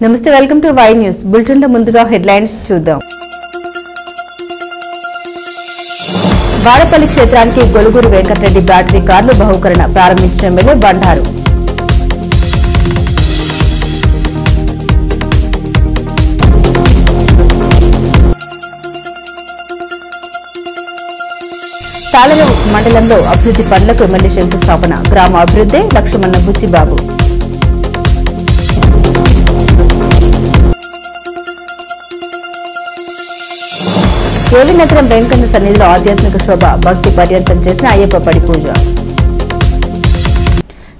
నమస్తే, welcome to Y news bulletin లో ముందుగా హెడ్లైన్స్ చూద్దాం. వాడపల్లి క్షేత్రానికి గొలుగురు వెంకటరెడ్డి బ్యాటరీ కార్లు బహుకరణ ప్రారంభించిన ఎమ్మెల్యే బండారు. తాళరేవు మండలంలో అభివృద్ధి పనులకు ఎమ్మెల్యే శంకుస్థాపన. గ్రామ అభివృద్ధి లక్ష్మణ బుచ్చిబాబు. ఏలినగరం వెంకన్న సన్నిధిలో ఆధ్యాత్మిక శోభ, భక్తి పర్యంతం చేసిన అయ్యప్ప పడి పూజ.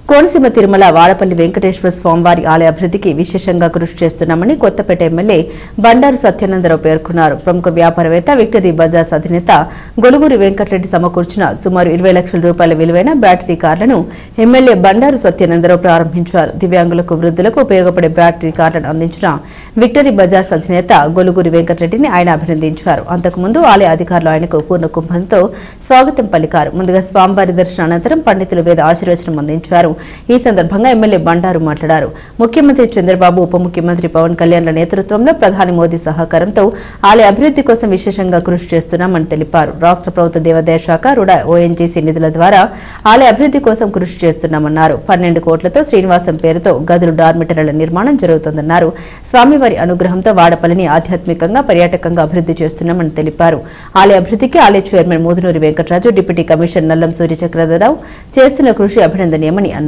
కోనసీమ తిరుమల వాడపల్లి వెంకటేశ్వర స్వామివారి ఆలయ అభివృద్ధికి విశేషంగా కృషి చేస్తున్నామని కొత్తపేట ఎమ్మెల్యే బండారు సత్యానందరావు పేర్కొన్నారు. ప్రముఖ వ్యాపారవేత్త విక్టరీ బజాజ్ అధినేత గొలుగురి వెంకటరెడ్డి సమకూర్చిన సుమారు 20 లక్షల రూపాయల విలువైన బ్యాటరీ కార్లను ఎమ్మెల్యే బండారు సత్యానందరావు ప్రారంభించారు. దివ్యాంగులకు, వృద్ధులకు ఉపయోగపడే బ్యాటరీ కార్లను అందించిన విక్టరీ బజాజ్ అధినేత గొలుగురి వెంకటరెడ్డిని ఆయన అభినందించారు. అంతకుముందు ఆలయ అధికారులు ఆయనకు పూర్ణ కుంభంతో స్వాగతం పలికారు. ముందుగా స్వామివారి దర్శనం అనంతరం పండితులు వేద ఆశీర్వచనం అందించారు. ఈ సందర్భంగా ఎమ్మెల్యే బండారు మాట్లాడారు. ముఖ్యమంత్రి చంద్రబాబు, ఉప ముఖ్యమంత్రి పవన్ కళ్యాణ్ల నేతృత్వంలో ప్రధాని మోదీ సహకారంతో ఆలయ అభివృద్ధి కోసం విశేషంగా కృషి చేస్తున్నామని తెలిపారు. రాష్ట్ర ప్రభుత్వ దేవాదాయ శాఖ, రుడా, ఓఎన్జీసీ నిధుల ద్వారా ఆలయ అభివృద్ధి కోసం కృషి చేస్తున్నామన్నారు. 12 కోట్లతో శ్రీనివాసం పేరుతో గదులు, డార్మిటరీల నిర్మాణం జరుగుతుందన్నారు. స్వామివారి అనుగ్రహంతో వాడపల్లిని ఆధ్యాత్మికంగా, పర్యాటకంగా అభివృద్ధి చేస్తున్నామని తెలిపారు. ఆలయ అభివృద్ధికి ఆలయ chairman Modunuri Venkataraju, deputy commissioner Nallam Suryachakradhararao చేస్తున్న కృషి అభినందనీయమని అన్నారు.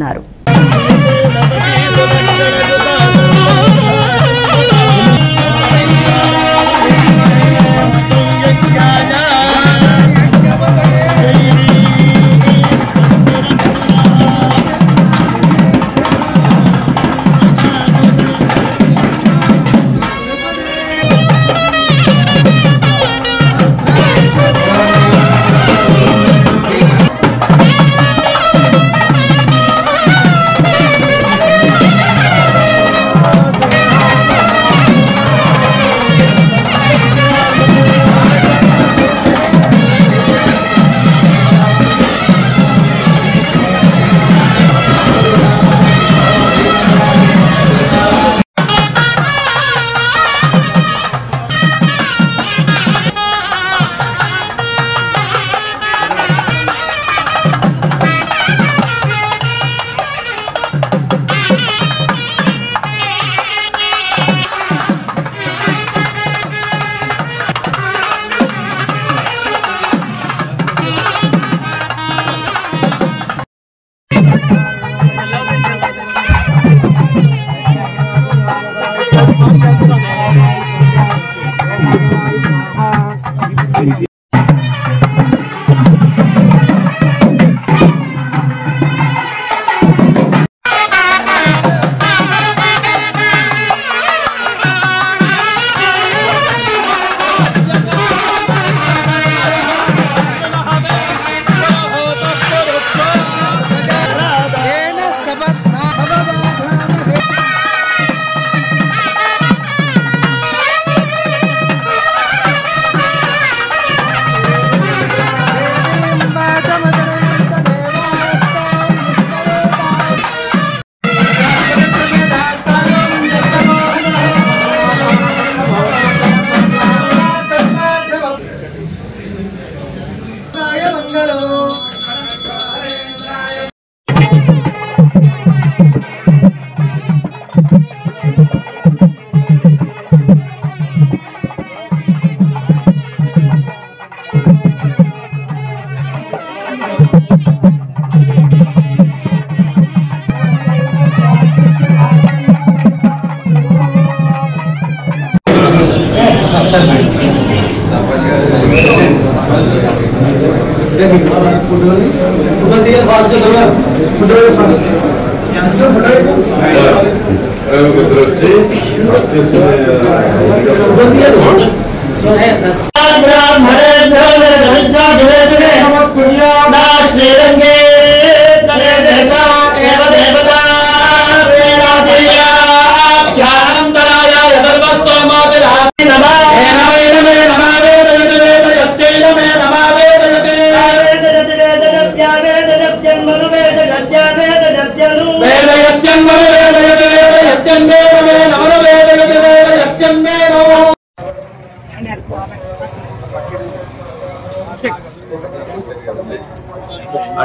వేద యత్యం వేద యత్ వేద యత్యం వేద నమో వేద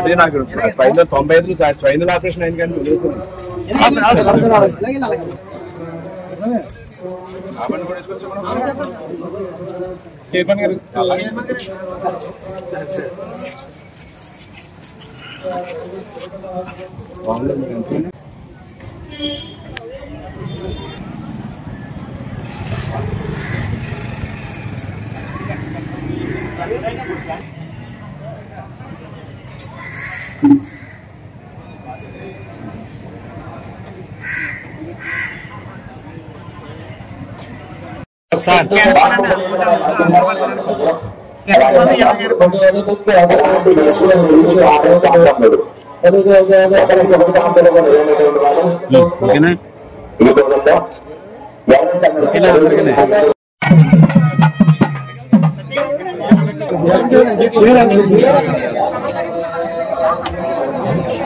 అంటే నాకు స్వైన్ 95 స్వైన్ ఆపరేషన్ అయింది కానీ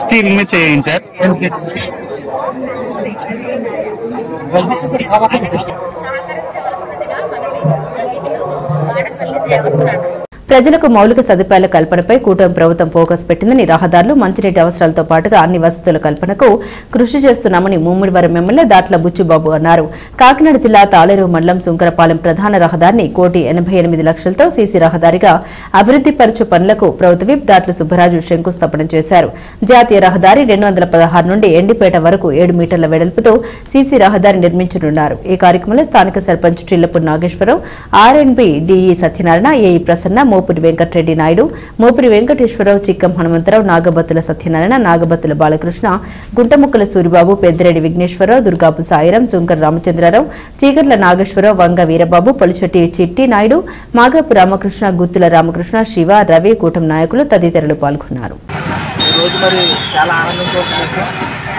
स्टील में चाहिए सर ప్రజలకు మౌలిక సదుపాయాల కల్పనపై కూటమి ప్రభుత్వం ఫోకస్ పెట్టిందని రహదారులు మంచినీటి అవసరాలతో పాటుగా అన్ని వసతుల కల్పనకు కృషి చేస్తున్నామని ముమ్మిడివరం ఎమ్మెల్యే దాట్ల బుచ్చిబాబు అన్నారు. కాకినాడ జిల్లా తాళేరు మండలం సుంకరపాలెం ప్రధాన రహదారిని 1,88,00,000తో సీసీ రహదారిగా అభివృద్ది పరచు పనులకు ప్రభుత్వ విప్ దాట్ల సుబ్బరాజు శంకుస్థాపన చేశారు. జాతీయ రహదారి 216 నుండి ఎండిపేట వరకు 7 మీటర్ల వెడల్పుతో సీసీ రహదారి నిర్మించనున్నారు. ఈ కార్యక్రమంలో స్థానిక సర్పంచ్ టిల్లపు నాగేశ్వరరావు, ఆర్ఎండ్బి డిఈ సత్యనారాయణ, ఏఈ ప్రసన్న, మోపురి వెంకటరెడ్డి నాయుడు, మోపురి వెంకటేశ్వరరావు, చిక్కం హనుమంతరావు, నాగబత్తుల సత్యనారాయణ, నాగబత్తుల బాలకృష్ణ, గుంటముక్కల సూరిబాబు, పెద్దిరెడ్డి విఘ్నేశ్వరరావు, దుర్గాపు సాయిరాం, శంకర రామచంద్రరావు, చీకట్ల నాగేశ్వరరావు, వంగ వీరబాబు, పొలిచెట్టి చిట్టి నాయుడు, మాగాపు రామకృష్ణ, గుత్తుల రామకృష్ణ, శివ, రవి, కూటమి నాయకులు తదితరులు పాల్గొన్నారు.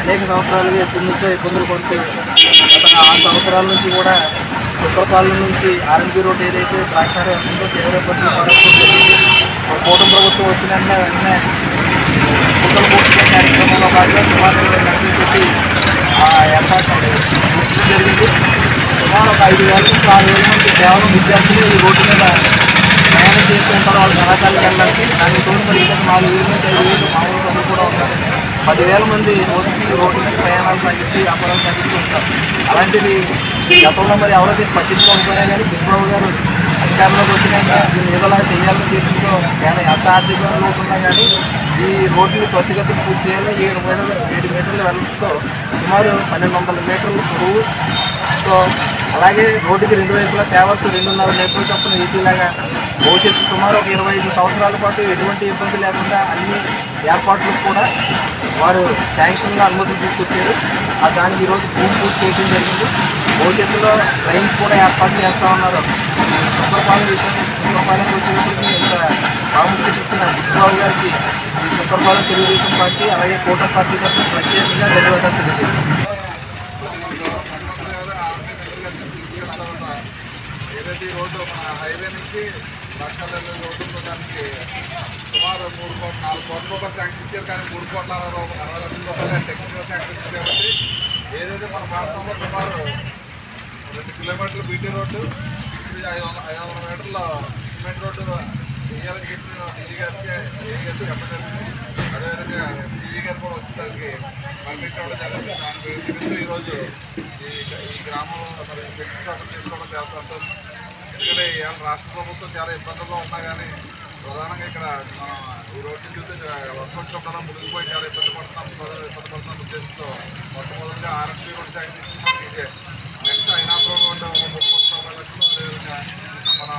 అనేక సంవత్సరాలుగా ఎప్పటి నుంచో ఇబ్బందులు పడుతూ గత 6 సంవత్సరాల నుంచి కూడా ఉత్తరపాలెం నుంచి ఆర్ఎంపీ రోడ్ ఏదైతే ద్రాక్షారం ఉందో తీవ్ర ఇబ్బందులు పడుతూ జరిగింది. కూటమి ప్రభుత్వం వచ్చిన వెంటనే కుక్కలు పూర్తిగా కార్యక్రమంలో భాగంగా సుమారు 20 లక్షలు పెట్టి ఏర్పాటు జరిగింది. సుమారు ఒక 5,000 నుంచి 6,000 మంది కేవలం విద్యార్థులు ఈ రోడ్డు మీద ప్రయాణం చేస్తూ ఉంటారు. వాళ్ళు కళాశాలకు వెళ్ళడానికి దానికి తోడు మరి ఇంకా 4,000 నుంచి 5,000 మామూలు పనులు కూడా ఉంటారు. 10,000 మంది రోజుకి రోడ్డు నుంచి ప్రయాణాలు సాగిస్తూ వ్యాపారాలు సాగిస్తూ ఉంటారు. అలాంటిది గతంలో మరి ఎవరో దీన్ని పట్టించుకోకపోయినా కానీ బుచ్చిబాబు గారు అధికారంలోకి వచ్చినాక దీన్ని ఏదోలా చేయాలని తీసుకుంటూ ఎంత ఆర్థికంగా లోటున్నా కానీ ఈ రోడ్డుని త్వరితగతిని పూర్తి చేయాలని 7 మీటర్ల వెడల్పుతో సుమారు 1,200 మీటర్ల పొడవుతో అలాగే రోడ్డుకి 2 వైపులా ట్రావెల్స్ 2.5 మీటర్ల చొప్పున ఈసీలాగా భవిష్యత్తు సుమారు ఒక 25 సంవత్సరాల పాటు ఎటువంటి ఇబ్బంది లేకుండా అన్ని ఏర్పాట్లకు కూడా వారు శాంక్షన్గా అనుమతులు తీసుకొచ్చారు. దానికి ఈరోజు భూమి పూర్తి చేయడం జరిగింది. భవిష్యత్తులో ట్రైన్స్ కూడా ఏర్పాటు చేస్తూ ఉన్నారు. సుంకరపాలెంకి వచ్చేటప్పటికి ఇంత ప్రాముఖ్యత ఇచ్చిన బుచ్చిబాబు గారికి ఈ సుంకరపాలెం తెలుగుదేశం పార్టీ అలాగే కూటమి పార్టీ తరఫున ప్రత్యేకంగా ధన్యవాదాలు తెలియజేస్తున్నాం. ఏదైతే ఈ రోడ్డు మన హైవే నుంచి లక్షల రోడ్డు దానికి సుమారు 3 కోట్ల 4 కోట్ల రూపాయలు శాంక్షన్ ఇచ్చారు. కానీ 3,60,00,000 రూపాయలు టెక్నికల్ శాంక్షన్ ఇచ్చారు. కాబట్టి ఏదైతే మన ప్రాంతంలో సుమారు 2 కిలోమీటర్లు బీటీ రోడ్డు, 500 మీటర్ల సిమెంట్ రోడ్డు వేయాలని చెప్పి డీజీ గారికి చెప్పడం జరిగింది. అదేవిధంగా డీజీ గారు కూడా వచ్చి దానికి పర్మిట్ ఇవ్వడం జరిగింది. దాని నిమిత్తం ఈరోజు ఈ గ్రామంలో మరి శంకుస్థాపన చేసుకోవడం చాలా సంతోషం. ఎందుకంటే ఇవాళ రాష్ట్ర ప్రభుత్వం చాలా ఇబ్బందుల్లో ఉన్నా కానీ ప్రధానంగా ఇక్కడ మనం ఈ రోడ్డు చూస్తే వర్షం వచ్చినప్పుడు మునిగిపోయి చాలా ఇబ్బంది పడుతున్న ఉద్దేశంతో మొట్టమొదటిగా ఆర్ఎంపీ రోడ్డు శాంక్షన్ తీసుకున్నాం. ఇదే నెక్స్ట్ అయినాపురం రోడ్డు 3,90,00,000, అదేవిధంగా మన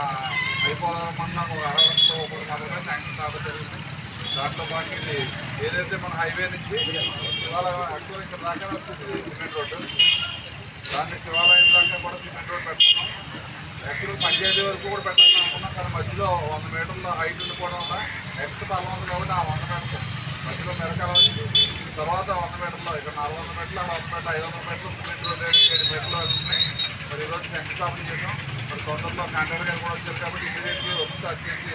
అయిపోవడం మండలం ఒక 60 లక్షలు మాత్రమే శాంక్షన్ కావడం జరిగింది. దాంట్లో పాటు ఇది ఏదైతే మన హైవే నుంచి ఇవాళ యాక్చువల్ ఇక్కడ దాకా వస్తుంది సిమెంట్ రోడ్డు, దాన్ని శివాలయం దాకా కూడా సిమెంట్ రోడ్డు పెడుతున్నాం. యాక్చువల్ పంచాయతీ వరకు కూడా పెట్టాలని అనుకున్నాం. కానీ మధ్యలో 100 మీటర్ల హైట్ ఉండిపోవడం వల్ల నెక్స్ట్ తల ఉంది కాబట్టి ఆ 100 మీటర్లు మధ్యలో మెరకాల వచ్చి తర్వాత 100 మీటర్లు ఇక్కడ 400 మీటర్లు 100 మీటర్లు 500 మీటర్లు సిమెంట్ రోడ్డు 7 మీటర్లు వస్తున్నాయి. మరి ఈరోజు శంకుస్థాపన చేసాం. మరి తొందరలో కాంట్రాక్టర్ గారు కూడా వచ్చారు కాబట్టి ఇమీడియట్లీ వర్క్ స్టార్ట్ చేసి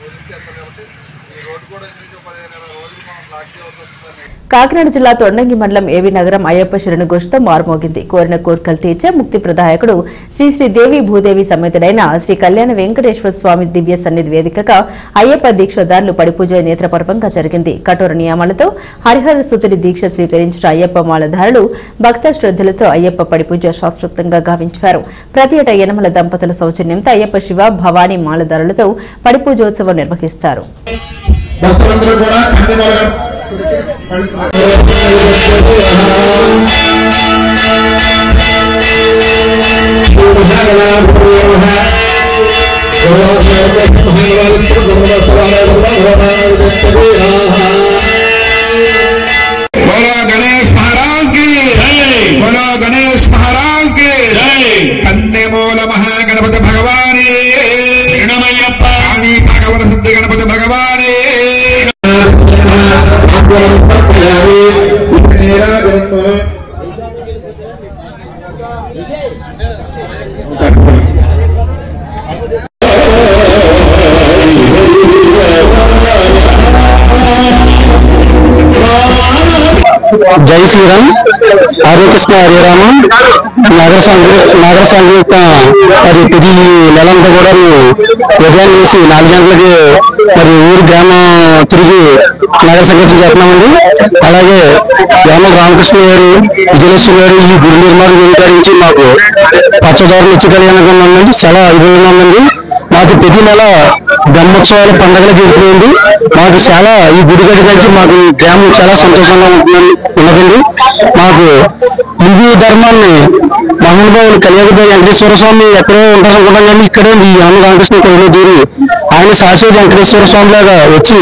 పూజించి చేస్తారు కాబట్టి ఈ రోడ్డు కూడా 15-20 రోజులు మనం బ్లాక్ చేయవలసి వస్తుందని. కాకినాడ జిల్లా తొండంగి మండలం ఏవి నగరం అయ్యప్ప శరణు ఘోషతో మారుమోగింది. కోరిన కోరికలు తీర్చే ముక్తి ప్రదాయకుడు శ్రీ శ్రీ దేవి భూదేవి సమేతుడైన శ్రీ కళ్యాణ వెంకటేశ్వర స్వామి దివ్య సన్నిధి వేదికగా అయ్యప్ప దీక్షదారులు పడిపూజ నేత్రపర్వంగా జరిగింది. కఠోర నియమాలతో హరిహర సుతుడి దీక్ష స్వీకరించిన అయ్యప్ప మాలధారులు భక్త శ్రద్ధలతో అయ్యప్ప పడిపూజ శాస్త్రోక్తంగా గావించారు. ప్రతి ఏటా యనమల దంపతుల సౌజన్యంతో అయ్యప్ప శివ భవానీ మాలధారులతో పడిపూజోత్సవం నిర్వహిస్తారు. భక్తులందరూ కూడా गणेश महाराज की बोलो गणेश महाराज की कन्नेमूल महागणपति भगवानी भागवत सिद्धि गणपति भगवानी जय श्री राम हरे कृष्ण हरे राम नागर संगीत మరి ఇది నెలంతా కూడా ఉదయం వేసి 4 గంటలకి మరి ఊరు గ్రామం తిరిగి నగర సంగీతం చేస్తున్నామండి. అలాగే యామ రామకృష్ణ గారు విజయలక్ష్మి గారు ఈ గుడి నిర్మాణం గురించి మాకు పచ్చదారులు నిత్య కళ్యాణంగా ఉందండి. చాలా అభివృద్ధిగా ఉందండి. మాకు ప్రతి నెల బ్రహ్మోత్సవాలు పండుగలు జరుగుతుంది. మాకు చాలా ఈ గుడి గడి కలిసి మాకు గ్రామం చాలా సంతోషంగా ఉన్నదండి. మాకు హిందూ ధర్మాన్ని మహానుభావులు కలియగొద్ద వెంకటేశ్వర స్వామి ఎక్కడో ఉంటారనుకుంటాం కానీ ఇక్కడే ఈ యామ రామకృష్ణ కొడులో దూరి ఆయన సాక్షి వెంకటేశ్వర స్వామి లాగా వచ్చి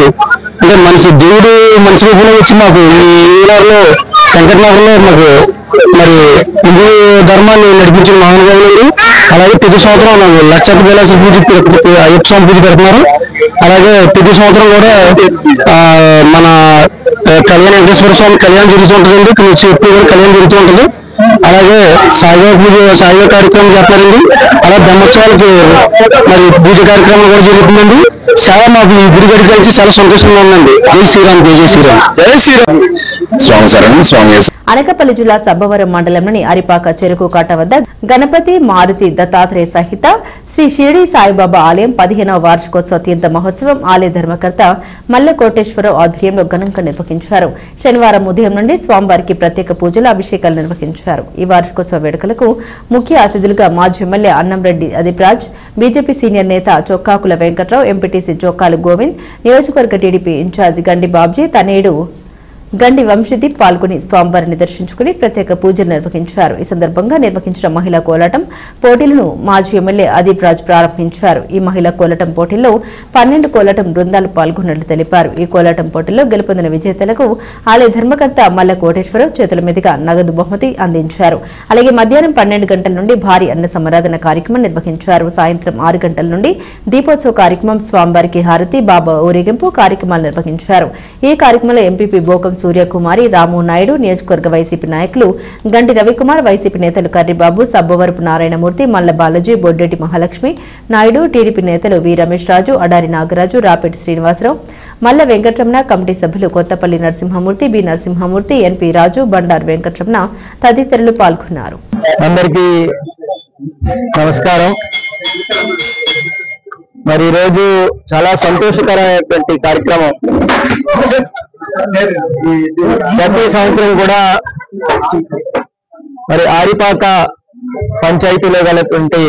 అంటే దేవుడు మనిషి రూపంలో వచ్చి మాకు ఈ ఊళ్ళలో శంకర్నగర్లో మాకు మరి హిందూ ధర్మాన్ని నడిపించిన మహానుభావులు. అలాగే ప్రతి సంవత్సరం మాకు లక్షాది కైలాస పూజ అయ్యప్ప స్వామి పూజ పెడుతున్నారు. అలాగే ప్రతి సంవత్సరం కూడా మన కళ్యాణ వెంకటేశ్వర స్వామి కళ్యాణం జరుగుతూ ఉంటుందండి. ఎప్పుడు కూడా కళ్యాణం జరుగుతూ ఉంటుంది. అలాగే సాయిబాబా పూజ సాయిబాబా కార్యక్రమం చేస్తారండి. అలా బ్రహ్మోత్సవాలకి మరి పూజ కార్యక్రమం కూడా జరుగుతుందండి. చాలా మాకు ఈ గుడి గడి కలిసి చాలా సంతోషంగా ఉందండి. జై శ్రీరామ్ జై శ్రీరామ్ జై శ్రీరామ్. స్వామి శరణం స్వామి. అనకాపల్లి జిల్లా సబ్బవరం మండలంలోని అరిపాక చెరుకు కాట వద్ద గణపతి మారుతి దత్తాత్రేయ సహిత శ్రీ షిరిడి సాయిబాబా ఆలయం 15వ వార్షికోత్సవ తీర్థ మహోత్సవం ఆలయ ధర్మకర్త మల్ల కోటేశ్వరరావు ఆధ్వర్యంలో ఘనంగా నిర్వహించారు. శనివారం ఉదయం నుండి స్వామివారికి ప్రత్యేక పూజలు అభిషేకాలు నిర్వహించారు. ఈ వార్షికోత్సవ వేడుకలకు ముఖ్య అతిథులుగా మాజీ MLA Annamreddy Adipraj, BJP senior నేత చొక్కాకుల వెంకట్రావు, ఎంపీటీసీ చొక్కాలు గోవింద్, నియోజకవర్గ టీడీపీ ఇన్ఛార్జ్ గండి బాబ్జీ తనేడు గండి వంశదీప్ పాల్గొని స్వామివారిని దర్శించుకుని ప్రత్యేక పూజలు నిర్వహించారు. ఈ సందర్భంగా నిర్వహించిన మహిళా కోలాటం పోటీలను మాజీ ఎమ్మెల్యే అదీప్ రాజ్ ప్రారంభించారు. ఈ మహిళా కోలాటం పోటీల్లో 12 కోలాటం బృందాలు పాల్గొన్నట్లు తెలిపారు. ఈ కోలాటం పోటీల్లో గెలుపొందిన విజేతలకు ఆలయ ధర్మకర్త మల్ల కోటేశ్వరరావు చేతుల మీదుగా నగదు బహుమతి అందించారు. అలాగే మధ్యాహ్నం 12 గంటల నుండి భారీ అన్న సమారాధన కార్యక్రమం నిర్వహించారు. సాయంత్రం 6 గంటల నుండి దీపోత్సవ కార్యక్రమం, స్వామివారికి హారతి, బాబా ఊరేగింపు కార్యక్రమాలు నిర్వహించారు. ఈ కార్యక్రమంలో ఎంపీపీ బోకం సూర్యకుమారి, రాము నాయుడు, నియోజకవర్గ వైసీపీ నాయకులు గంటి రవికుమార్, వైసీపీ నేతలు కర్రిబాబు, సబ్బవరపు నారాయణమూర్తి, మల్ల బాలాజీ, బొడ్డెటి మహాలక్ష్మి నాయుడు, టీడీపీ నేతలు వి రమేష్ రాజు, అడారి నాగరాజు, రాపెట్టి శ్రీనివాసరావు, మల్ల వెంకటరమణ, కమిటీ సభ్యులు కొత్తపల్లి నరసింహమూర్తి, బి నరసింహమూర్తి, ఎన్పీ రాజు, బండారు వెంకటరమణ తదితరులు పాల్గొన్నారు. అందరికీ నమస్కారం. మరి ఈరోజు చాలా సంతోషకరమైనటువంటి కార్యక్రమం. ప్రతి సంవత్సరం కూడా మరి ఆరిపాక పంచాయతీలో గలటువంటి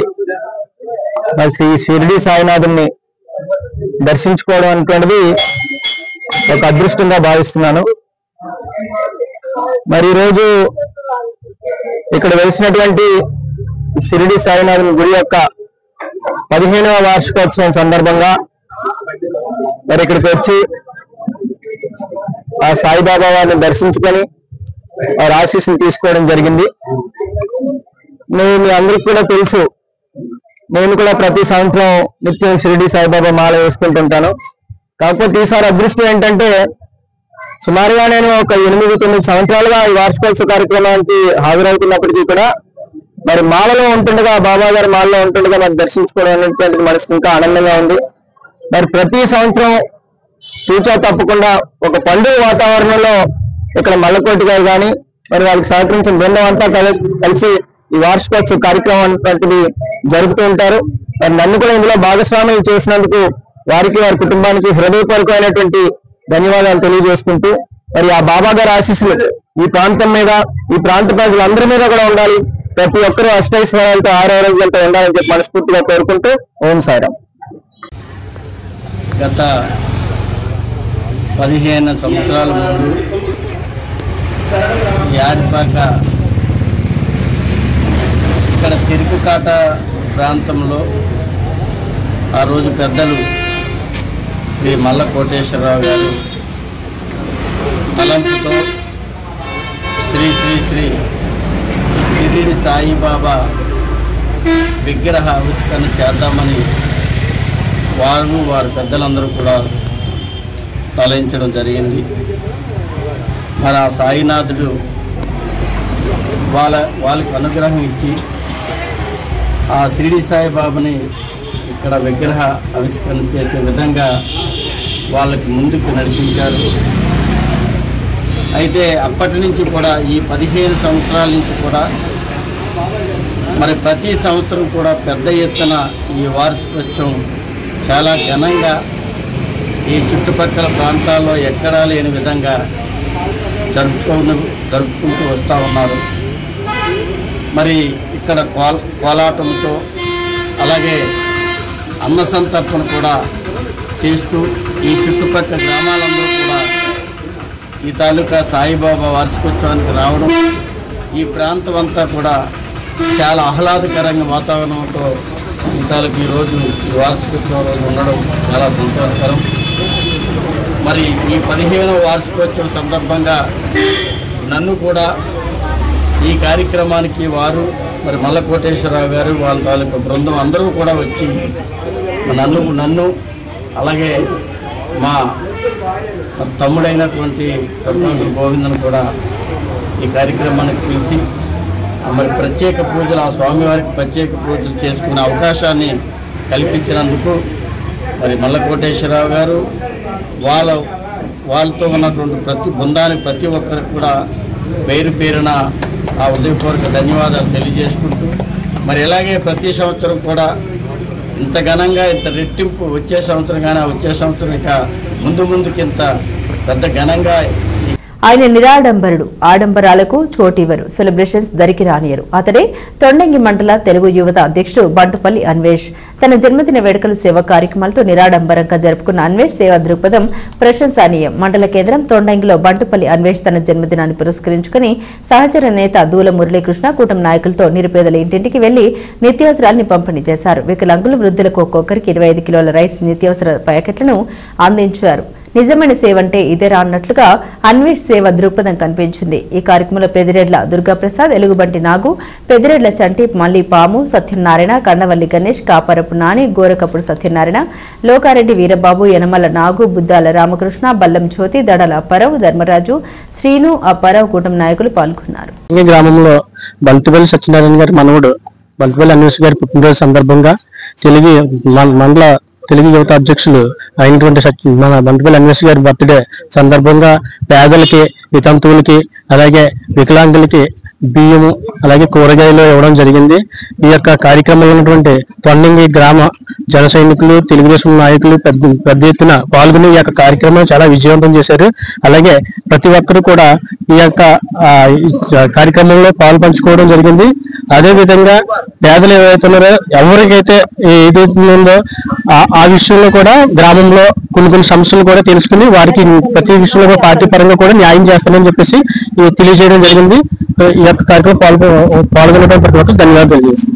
శ్రీ షిరిడి సాయినాథుని దర్శించుకోవడం అనేటువంటిది ఒక అదృష్టంగా భావిస్తున్నాను. మరి ఈరోజు ఇక్కడ వెలిసినటువంటి షిరిడి సాయినాథుని గుడి యొక్క 15వ వార్షికోత్సవం సందర్భంగా మరి ఇక్కడికి వచ్చి ఆ సాయిబాబా వారిని దర్శించుకొని వారి ఆశీస్సులు తీసుకోవడం జరిగింది. మీ అందరికి కూడా తెలుసు, నేను కూడా ప్రతి సంవత్సరం నిత్యం షిరిడి సాయిబాబా మాల వేసుకుంటుంటాను. కాకపోతే ఈసారి అదృష్టం ఏంటంటే సుమారుగా నేను ఒక 8-9 సంవత్సరాలుగా ఈ వార్షికోత్సవ కార్యక్రమానికి హాజరవుతున్నప్పటికీ కూడా మరి మాలలో ఉంటుండగా, బాబా గారి మాలలో ఉంటుండగా మరి దర్శించుకోవడం అనేటువంటిది మనసుకి ఇంకా ఆనందంగా ఉంది. మరి ప్రతి సంవత్సరం తూచా తప్పకుండా ఒక పండుగ వాతావరణంలో ఇక్కడ మల్లకోటి గారు కానీ మరి వాళ్ళకి సహకరించిన బృందం అంతా కలిసి ఈ వార్షికోత్సవ కార్యక్రమం అనేటువంటిది జరుపుతూ ఉంటారు. మరి నన్ను కూడా ఇందులో భాగస్వామ్యం చేసినందుకు వారికి, వారి కుటుంబానికి హృదయపూర్వకమైనటువంటి ధన్యవాదాలు తెలియజేసుకుంటూ, మరి ఆ బాబా గారి ఆశీస్సులు ఈ ప్రాంతం మీద, ఈ ప్రాంత ప్రజలందరి మీద కూడా ఉండాలి. ప్రతి ఒక్కరూ అష్టైశ్వర్యాలతో, ఆరోగ్యాలతో ఉండాలని చెప్పి మనస్ఫూర్తిగా కోరుకుంటూ ఓం సాయిరాం. గత 15 సంవత్సరాల ముందు యాడిపాక ఇక్కడ చిరుకుకాట ప్రాంతంలో ఆ రోజు పెద్దలు శ్రీ మల్ల కోటేశ్వరరావు గారు తలంపుతో శ్రీ శ్రీ శ్రీ షిరిడి సాయిబాబా విగ్రహ ఆవిష్కరణ చేద్దామని వారి పెద్దలందరూ కూడా తలంచడం జరిగింది. మరి ఆ సాయినాథుడు వాళ్ళకి అనుగ్రహం ఇచ్చి ఆ షిరిడి సాయిబాబాని ఇక్కడ విగ్రహ ఆవిష్కరణ చేసే విధంగా వాళ్ళకి ముందుకు నడిపించారు. అయితే అప్పటి నుంచి కూడా ఈ 15 సంవత్సరాల నుంచి కూడా మరి ప్రతి సంవత్సరం కూడా పెద్ద ఎత్తున ఈ వార్షికోత్సవం చాలా ఘనంగా ఈ చుట్టుపక్కల ప్రాంతాల్లో ఎక్కడా లేని విధంగా జరుపుకుంటూ వస్తూ ఉన్నారు. మరి ఇక్కడ కోలాటంతో అలాగే అన్న సంతర్పణ కూడా చేస్తూ ఈ చుట్టుపక్కల గ్రామాలందరూ కూడా ఈ తాలూకా సాయిబాబా వార్షికోత్సవానికి రావడం, ఈ ప్రాంతం అంతా కూడా చాలా ఆహ్లాదకరంగా వాతావరణంతో ఈ తాలూకు ఈరోజు ఈ వార్షికోత్సవం రోజు ఉండడం చాలా సంతోషకరం. మరి ఈ 15వ వార్షికోత్సవం సందర్భంగా నన్ను కూడా ఈ కార్యక్రమానికి వారు మరి మల్ల కోటేశ్వరరావు గారు వాళ్ళ తాలూకు బృందం అందరూ కూడా వచ్చి నన్ను అలాగే మా తమ్ముడైనటువంటి కరుణాకర్ గోవిందను కూడా ఈ కార్యక్రమానికి పిలిచి మరి ప్రత్యేక పూజలు, ఆ స్వామివారికి ప్రత్యేక పూజలు చేసుకునే అవకాశాన్ని కల్పించినందుకు మరి మల్ల కోటేశ్వరరావు గారు వాళ్ళతో ఉన్నటువంటి ప్రతి బృందానికి ప్రతి ఒక్కరికి కూడా పేరు పేరున ఆ హృదయపూర్వక ధన్యవాదాలు తెలియజేసుకుంటూ, మరి ఇలాగే ప్రతి సంవత్సరం కూడా ఇంత ఘనంగా ఇంత రెట్టింపు వచ్చే సంవత్సరం కానీ వచ్చే సంవత్సరం ఇక ముందుకి ఇంత పెద్ద ఘనంగా ఆయన నిరాడంబరుడు, ఆడంబరాలకు చోటివ్వరు, సెలబ్రేషన్స్ దరికి రానియరు. అతడే తొండంగి మండల తెలుగు యువత అధ్యక్షుడు బంటుపల్లి అన్వేష్. తన జన్మదిన వేడుకలు సేవా కార్యక్రమాలతో నిరాడంబరంగా జరుపుకున్న అన్వేష్ సేవా దృక్పథం ప్రశంసనీయం. మండల కేంద్రం తొండంగిలో బంటుపల్లి అన్వేష్ తన జన్మదినాన్ని పురస్కరించుకుని సహచర నేత దూల మురళీకృష్ణ కూటమి నాయకులతో నిరుపేదల ఇంటింటికి వెళ్లి నిత్యావసరాల్ని పంపిణీ చేశారు. వికలాంగులు, వృద్ధులకు ఒక్కొక్కరికి 25 కిలోల రైస్ నిత్యావసర ప్యాకెట్లను అందించారు. నిజమైన సేవ అంటే ఇదేరా అన్నట్లుగా అన్వేష్ సేవ దృక్పథం కనిపించింది. ఈ కార్యక్రమంలో పెదిరెడ్ల దుర్గాప్రసాద్, ఎలుగుబంటి నాగు, పెదిరెడ్ల చంటి, మల్లి పాము, సత్యనారాయణ, కండవల్లి గణేష్, కాపరపు నాని, గోరకప్పుడు సత్యనారాయణ, లోకారెడ్డి వీరబాబు, యనమల నాగు, బుద్దాల రామకృష్ణ, బల్లం జ్యోతి, దడల అప్పారావు, ధర్మరాజు, శ్రీను, అప్పారావు కూటమి నాయకులు పాల్గొన్నారు. ఈ గ్రామంలో బంటుపల్లి సత్యనారాయణ గారి మనవడు బంటుపల్లి అన్వేష్ గారి పుట్టినరోజు సందర్భంగా మండల తెలుగు యువత అధ్యక్షులు అయినటువంటి మన బంటుపల్లి అన్వేష్ గారి బర్త్డే సందర్భంగా పేదలకి, వితంతువులకి, అలాగే వికలాంగులకి బియ్యము అలాగే కూరగాయలు ఇవ్వడం జరిగింది. ఈ యొక్క కార్యక్రమంలో ఉన్నటువంటి తొండంగి గ్రామ జన సైనికులు, తెలుగుదేశం నాయకులు పెద్ద ఎత్తున పాల్గొని ఈ యొక్క కార్యక్రమం చాలా విజయవంతం చేశారు. అలాగే ప్రతి ఒక్కరు కూడా ఈ యొక్క కార్యక్రమంలో పాల్పంచుకోవడం జరిగింది. అదే విధంగా పేదలు ఏవైతున్నారో ఎవరికైతే ఏదైతే ఉందో ఆ విషయంలో కూడా గ్రామంలో కొన్ని సమస్యలు కూడా తెలుసుకుని వారికి ప్రతి విషయంలో పార్టీ పరంగా కూడా న్యాయం చేస్తామని చెప్పేసి తెలియజేయడం జరిగింది. ఈ యొక్క కార్యక్రమం పాల్గొనడం ప్రతి ఒక్కరు ధన్యవాదాలు తెలియజేస్తాం.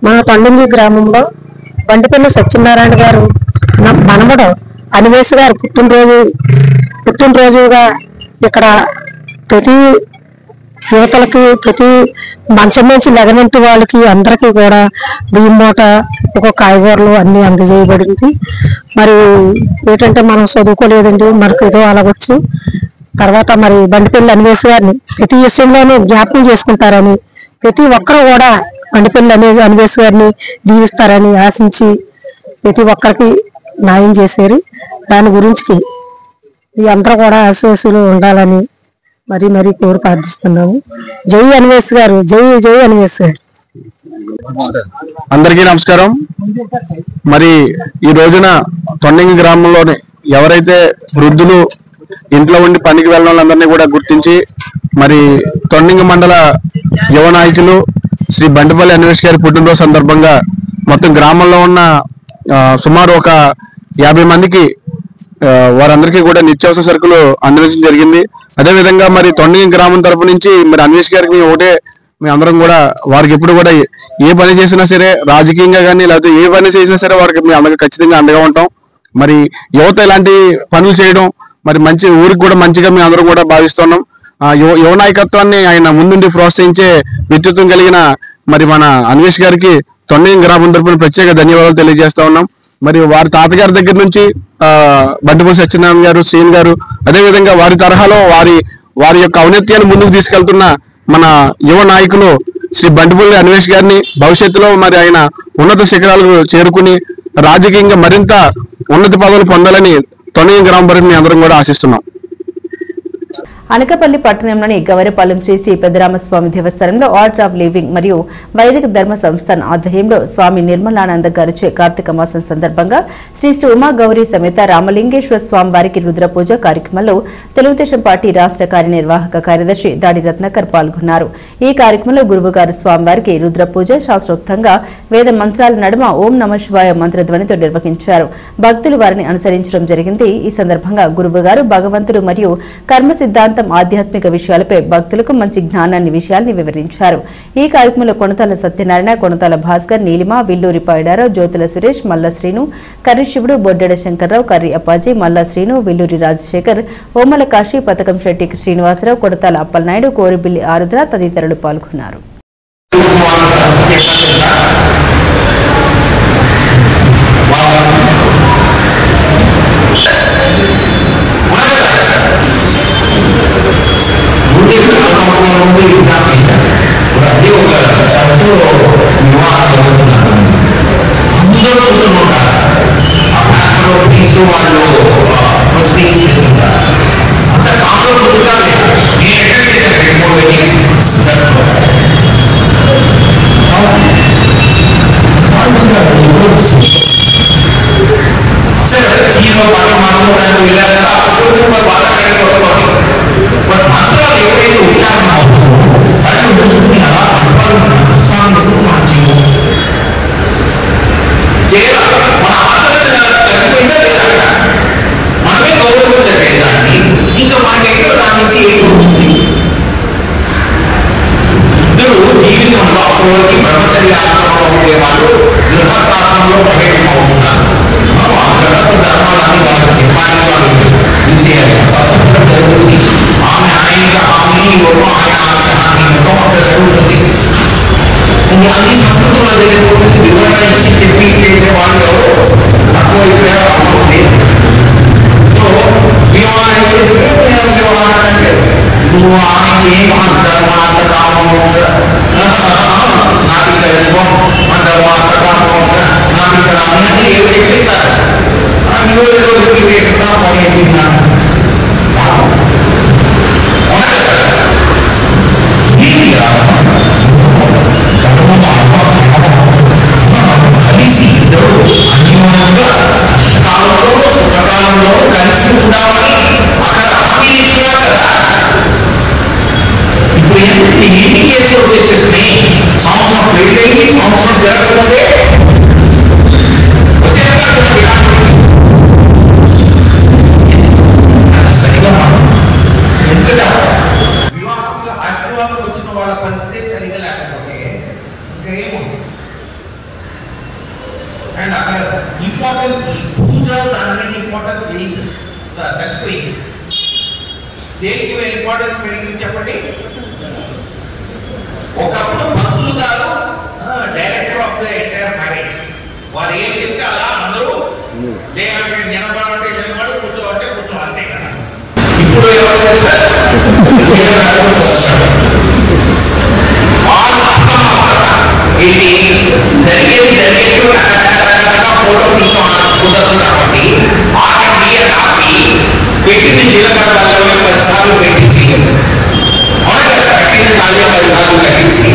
మా తొండంగి గ్రామంలో బంటుపల్లి సత్యనారాయణ గారు మనమడు అన్వేష్ గారు పుట్టినరోజుగా ఇక్కడ ప్రతి యువతలకి, ప్రతి మంచం నుంచి లెగనంటి వాళ్ళకి అందరికీ కూడా బియ్యం మూట, ఒక కాయగూరలు అన్ని అందజేయబడింది. మరి ఏంటంటే మనం చదువుకోలేదండి, మనకు ఏదో అలాగొచ్చు. తర్వాత మరి బంటుపల్లి అన్వేష్ గారిని ప్రతి విషయంలోనూ జ్ఞాపకం చేసుకుంటారని ప్రతి ఒక్కరు కూడా బండిపల్లి అన్వేష్ గారిని దీవిస్తారని ఆశించి ప్రతి ఒక్కరికి న్యాయం చేశారు. దాని గురించి ఈ అందరూ కూడా ఆశీస్సులు ఉండాలని మరీ మరీ కోరి ప్రార్థిస్తున్నాము. జై అన్వేష్ గారు, జై జై అన్వేష్ గారు. అందరికీ నమస్కారం. మరి ఈ రోజున తొండంగి గ్రామంలోని ఎవరైతే వృద్ధులు ఇంట్లో ఉండి పనికి వెళ్ళిన వాళ్ళందరినీ కూడా గుర్తించి మరి తొండంగి మండల యువ నాయకులు శ్రీ బండిపల్లి అన్వేష్ గారి పుట్టినరోజు సందర్భంగా మొత్తం గ్రామంలో ఉన్న సుమారు ఒక 50 మందికి వారందరికీ కూడా నిత్యావసర సరుకులు అందించడం జరిగింది. అదేవిధంగా మరి తొండంగి గ్రామం తరపు నుంచి మరి అన్వేష్ గారికి మేము అందరం కూడా వారికి ఎప్పుడు కూడా ఏ పని చేసినా సరే, రాజకీయంగా కానీ లేకపోతే ఏ పని చేసినా సరే వారికి మేము అందరికీ ఖచ్చితంగా అండగా ఉంటాం. మరి యువత ఇలాంటి పనులు చేయడం మరి మంచి ఊరికి కూడా మంచిగా మేము అందరం కూడా భావిస్తున్నాం. యువ నాయకత్వాన్ని ఆయన ముందుండి ప్రోత్సహించే వ్యక్తిత్వం కలిగిన మరి మన అన్వేష్ గారికి తొండంగి గ్రామం తరపున ప్రత్యేక ధన్యవాదాలు తెలియజేస్తా ఉన్నాం. మరి వారి తాతగారి దగ్గర నుంచి బండిపల్లి సత్యనారాయణ గారు, శ్రీన్ గారు, అదేవిధంగా వారి తరహాలో వారి యొక్క ఔన్నత్యాన్ని ముందుకు తీసుకెళ్తున్న మన యువ నాయకులు శ్రీ బండిపల్లి అన్వేష్ గారిని భవిష్యత్తులో మరి ఆయన ఉన్నత శిఖరాలకు చేరుకుని రాజకీయంగా మరింత ఉన్నత పదవులు పొందాలని తొండంగి గ్రామం వరకు మేము అందరం కూడా ఆశిస్తున్నాం. అనకాపల్లి పట్టణంలోని గవరపాలెం శ్రీ శ్రీ పెద్దరామస్వామి దేవస్థానంలో ఆర్ట్ ఆఫ్ లివింగ్ మరియు వైదిక ధర్మ సంస్థాన ఆధ్వర్యంలో స్వామి నిర్మలానంద గారిచే కార్తీక మాసం సందర్భంగా శ్రీ శ్రీ ఉమా గౌరీ సమేత రామలింగేశ్వర స్వామి వారికి రుద్ర పూజ కార్యక్రమంలో తెలుగుదేశం పార్టీ రాష్ట్ర కార్యనిర్వాహక కార్యదర్శి దాడి రత్నాకర్ పాల్గొన్నారు. ఈ కార్యక్రమంలో గురువుగారు స్వామివారికి రుద్ర పూజ శాస్త్రోక్తంగా వేద మంత్రాల నడుమ ఓం నమ శివాయ మంత్రధ్వనితో నిర్వహించారు. భక్తులు వారిని అనుసరించడం జరిగింది. ఈ సందర్భంగా గురువుగారు భగవంతుడు మరియు కర్మ సిద్ధాంతం ఆధ్యాత్మిక విషయాలపై భక్తులకు మంచి విషయాల్ని వివరించారు. ఈ కార్యక్రమంలో కొనతాల సత్యనారాయణ, కొనతాల భాస్కర్, నీలిమ, విల్లూరి పాయడారావు, జ్యోతుల సురేష్, మల్ల శ్రీను, కర్రి శివుడు, బొడ్డెడ శంకర్రావు, కర్రి అప్పాజీ, మల్ల శ్రీను, విల్లూరి రాజశేఖర్, ఓమల కాశీ, పతకం శెట్టి శ్రీనివాసరావు, కొడతాల అప్పలనాయుడు, కోరిబిల్లి ఆరుద్ర తదితరులు పాల్గొన్నారు. ఇప్పుడు పెట్టింది జీలకర్ర తాళమే 10 సార్లు పెట్టించి కట్టింది తాళే 10 సార్లు కట్టించి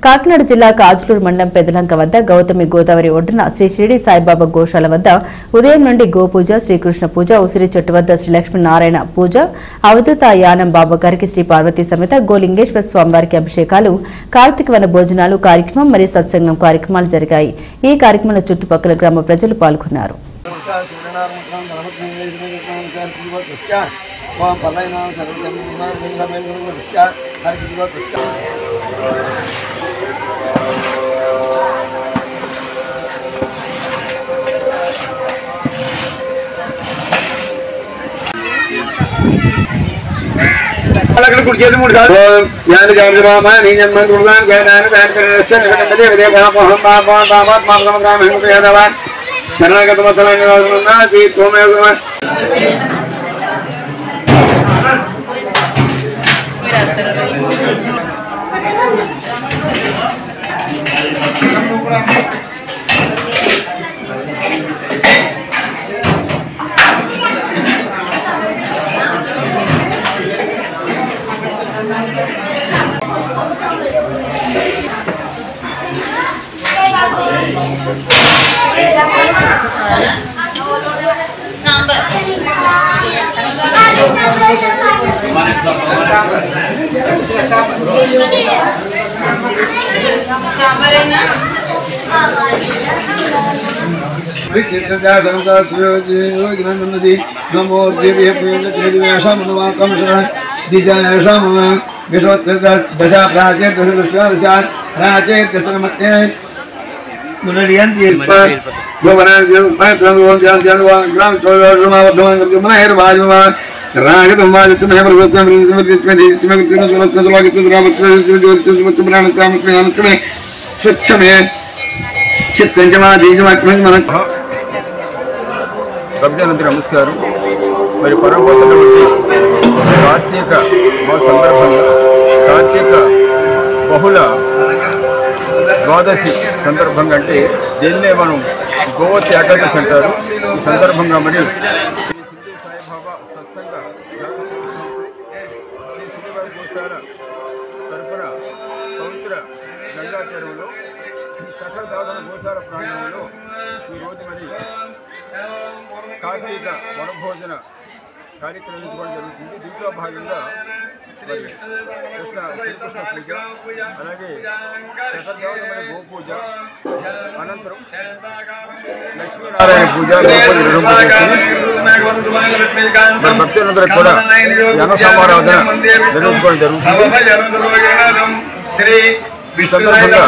కాకినాడ జిల్లా కాజులూరు మండలం పెదలంక వద్ద గౌతమి గోదావరి ఒడ్డున శ్రీ షిరిడి సాయిబాబా గోశాల వద్ద ఉదయం నుండి గోపూజ, శ్రీకృష్ణ పూజ, ఉసిరి చెట్టు వద్ద శ్రీ లక్ష్మీనారాయణ పూజ, అవధూత యానం బాబా గారికి శ్రీ పార్వతీ సమేత గోలింగేశ్వర స్వామివారికి అభిషేకాలు, కార్తీక వన భోజనాలు కార్యక్రమం మరియు సత్సంగం కార్యక్రమాలు జరిగాయి. ఈ కార్యక్రమంలో చుట్టుపక్కల గ్రామ ప్రజలు పాల్గొన్నారు. కుర్చేది 3 సార్లు యాని జగర్మామ నీ జన్మ గురుదాన్ గైనాని బ్యాంకరేశ్వర నికటమదే విదేహమహం పాపం పాపాత్మకం గ్రామం వేదవాన్ శరణాగత మతలాని రాజున్నా శ్రీ తోమేగమ నమస్కారం. మరి పరమపూర్ణమైనటువంటి కార్తీక మాస సందర్భంగా కార్తీక బహుళ ద్వాదశి సందర్భంగా అంటే దీన్నే మనం గోవతి ఏకాదశి అంటారు. ఈ సందర్భంగా మరి శ్రీ షిరిడి సాయిబాబా సత్సంగ శ్రీ శ్రీవారి గోశాల తరఫున పవిత్ర గంగా తీరంలో సకల దాదాల గోశాల ప్రాంగణంలో ఈరోజు మరి కార్తీక వనభోజన కార్యక్రమం నిర్వహించడం జరుగుతుంది. దీంట్లో భాగంగా మరి శ్రీకృష్ణ పూజ, అలాగే శతదేవతమైన గోపూజ, అనంతరం లక్ష్మీనారాయణ పూజ మరి భక్తులందరూ కూడా జన సమారాధన నిర్వహించుకోవడం జరుగుతుంది. ఈ సందర్భంగా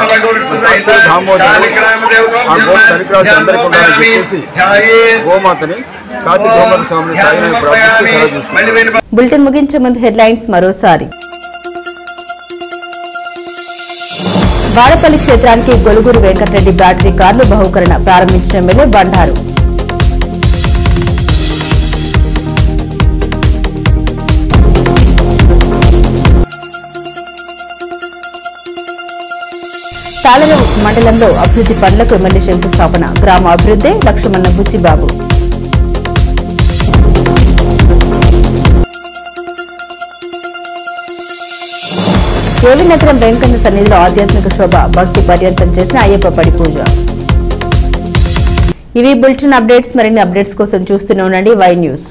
గోమాతని కార్తీక గోమాత స్వామిని సాయిని ప్రార్థిస్తూ సెలవు తీసుకుంటారు. బులెటిన్ ముగించే ముందు హెడ్లైన్స్ మరోసారి. వాడపల్లి క్షేత్రానికి గొలుగురు వెంకటరెడ్డి బ్యాటరీ కార్లు బహుకరణ ప్రారంభించిన ఎమ్మెల్యే బండారు. తాళరేవు మండలంలో అభివృద్ధి పనులకు ఎమ్మెల్యే శంకుస్థాపన. గ్రామ అభివృద్ధి లక్ష్మణ బుచ్చిబాబు. దేవినగరం వెంకన్న సన్నిధిలో ఆధ్యాత్మిక శోభ, భక్తి పర్యంతం చేసిన అయ్యప్ప పడి పూజ. ఇవి బులెటిన్ అప్డేట్స్. మరిన్ని అప్డేట్స్ కోసం చూస్తూనే ఉండండి వై న్యూస్.